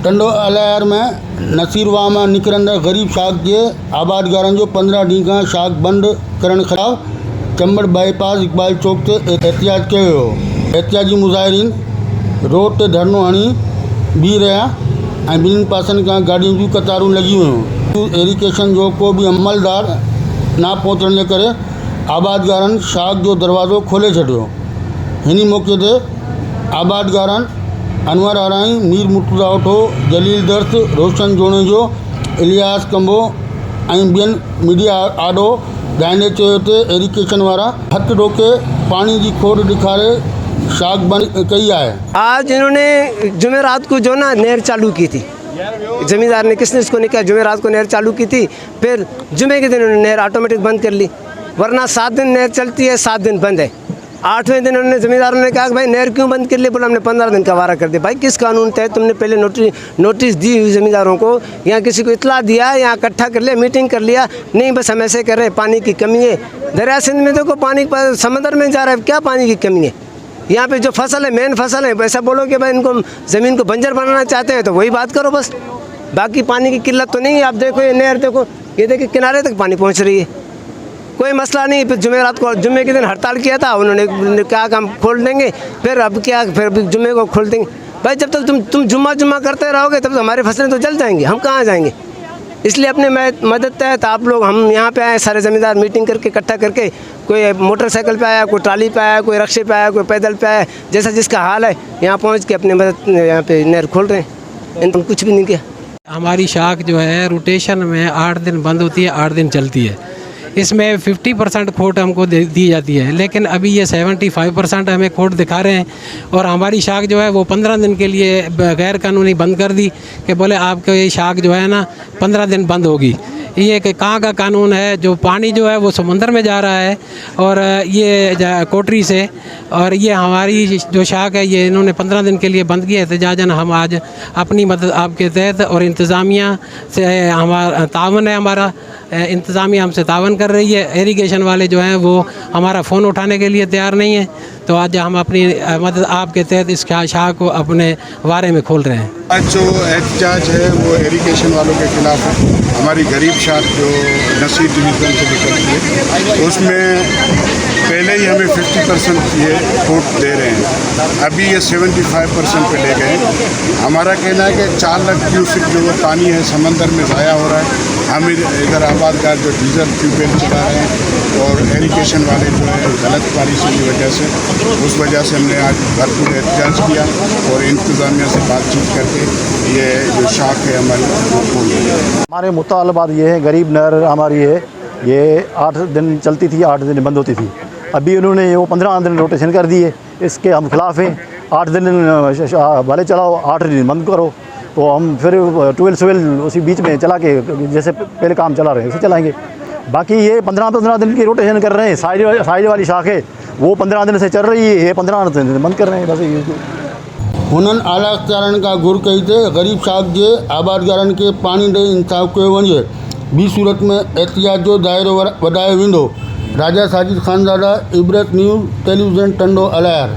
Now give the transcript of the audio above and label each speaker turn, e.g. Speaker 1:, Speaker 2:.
Speaker 1: टंडो अलायर में नसीरवा में निकरंदड़ गरीब शाख के आबादगारनि जो 15 ॾींहं खां शाख बंद करण खिलाफ चंबड़ बाईपास इकबाल चौक ते एहतिजाज कयो वियो। एहतिजाजी मुज़ाहिरीन रोड ते धरनो हणी बीह रहिया ऐं ॿिन्हिनि पासनि खां गाॾियुनि जूं कतारूं लॻी वियूं। एरीकेशन जो को बि अमलदार न पहुचण जे करे आबादगारनि शाख जो दरवाज़ो खोले छॾियो। हिन मौक़े ते आबादगारनि अनवर आराई, मीर मुर्तज़ा ओठो, जलील दर्स, रोशन जोनेजो, इलियास कंबो ऐं ॿियनि मीडिया आॾो ॻाईंदे चयो त एरीकेशन वारा हथ रोके पानी की खोड़ ॾेखारे शाख बंद कई है।
Speaker 2: आज इन्होंने जुमेरात को जो ना नहर चालू की थी, जमींदार ने किसने इसको नहीं किया, जुमेरात को नहर चालू की थी, फिर जुमे के दिन उन्होंने नहर ऑटोमेटिक बंद कर ली। वरना 7 दिन नहर चलती है, 7 दिन बंद है। 8वें दिन उन्होंने जमींदारों ने कहा कि भाई नहर क्यों बंद कर लिया, बोला हमने 15 दिन का वारा कर दिया। भाई किस कानून तहत तुमने पहले नोटिस दी हुई जमींदारों को, यहाँ किसी को इतला दिया, यहाँ इकट्ठा कर लिया, मीटिंग कर लिया, नहीं बस हम ऐसे कर रहे हैं, पानी की कमी है। दरिया सिंध में देखो पानी समंदर में जा रहा है, क्या पानी की कमी है। यहाँ पे जो फसल है, मेन फसल है, वैसा बोलो कि भाई इनको ज़मीन को बंजर बनाना चाहते हैं तो वही बात करो बस। बाकी पानी की किल्लत तो नहीं है। आप देखो ये नहर देखो, ये देखिए किनारे तक पानी पहुँच रही है, कोई मसला नहीं। फिर जुमेरात को, जुम्मे के दिन हड़ताल किया था, उन्होंने कहा कि हम खोल देंगे, फिर अब क्या, फिर जुम्मे को खोल देंगे। भाई जब तक तुम जुम्मा करते रहोगे तब तक हमारी फसलें तो जल जाएंगी, हम कहाँ जाएंगे। इसलिए अपने मदद तहत आप लोग, हम यहाँ पे आए सारे ज़मींदार मीटिंग करके इकट्ठा करके, कोई मोटरसाइकिल पे आया, कोई ट्राली पे आया, कोई रक्शे पे आया, कोई पैदल पे आया, जैसा जिसका हाल है यहाँ पहुँच के अपनी मदद यहाँ पे नहर खोल रहे हैं। इनको कुछ भी नहीं किया।
Speaker 3: हमारी शाख जो है रोटेशन में 8 दिन बंद होती है, 8 दिन चलती है। इसमें 50% खोट हमको दी जाती है, लेकिन अभी ये 75% हमें खोट दिखा रहे हैं। और हमारी शाख जो है वो 15 दिन के लिए गैर कानूनी बंद कर दी कि बोले आपको ये शाख जो है ना 15 दिन बंद होगी। ये कि कहाँ का कानून है, जो पानी जो है वो समुंदर में जा रहा है और ये कोटरी से, और ये हमारी जो शाख है ये इन्होंने 15 दिन के लिए बंद किया। एहतजाजन हम आज अपनी मदद आपके तहत और इंतज़ामिया से हमारा तावन है, हमारा इंतज़ामिया हमसे तावन कर रही है। इरिगेशन वाले जो हैं वो हमारा फ़ोन उठाने के लिए तैयार नहीं है, तो आज हम अपनी मदद आपके तहत इस शाख को अपने वारे में खोल रहे हैं।
Speaker 4: आज जो एहतजाज है वो इरिगेशन वालों के खिलाफ है। हमारी गरीब शाख जो नसीर डिवीज़न से निकलती है उसमें पहले ही हमें 50% ये खोट दे रहे हैं, अभी ये 75% पे ले गए। हमारा कहना है कि 4 लाख क्यूसेक जो वो पानी है समंदर में ज़ाया हो रहा है। हम इधर आबादगार जो डीजल ट्यूबवेल चला रहे हैं और एरीकेशन वाले जो है गलत पॉलिसी की वजह से, उस वजह से हमने आज भरपूर एहतजाज किया और इंतज़ामिया से बातचीत करके ये जो शाख है हमारी वो खोल दी।
Speaker 5: हमारे मुतालबात ये है, गरीब नहर हमारी है, ये 8 दिन चलती थी, 8 दिन बंद होती थी। अभी उन्होंने वो 15 दिन रोटेशन कर दिए, इसके हम खिलाफ हैं। 8 दिन भले चलाओ, 8 दिन बंद करो, तो हम फिर 12 उसी बीच में चला के जैसे पहले काम चला रहे हैं उसे चलाएंगे। बाकी ये 15 दिन की रोटेशन कर रहे हैं। साइड वाली शाख है वो 15 दिन से चल रही है, ये 15 दिन बंद कर रहे हैं बस।
Speaker 1: हुननि आला इख़्तियारनि खां घुर कई त गरीब शाख जे आबादगारनि खे पानी ॾेई इंसाफ़ कयो वञे, ॿी सूरत में एहतिजाज जो दायरो वधायो वेंदो। राजा साजिद खानज़ादा, इबरत न्यूज़ टेलीविज़न, टंडो अलायर।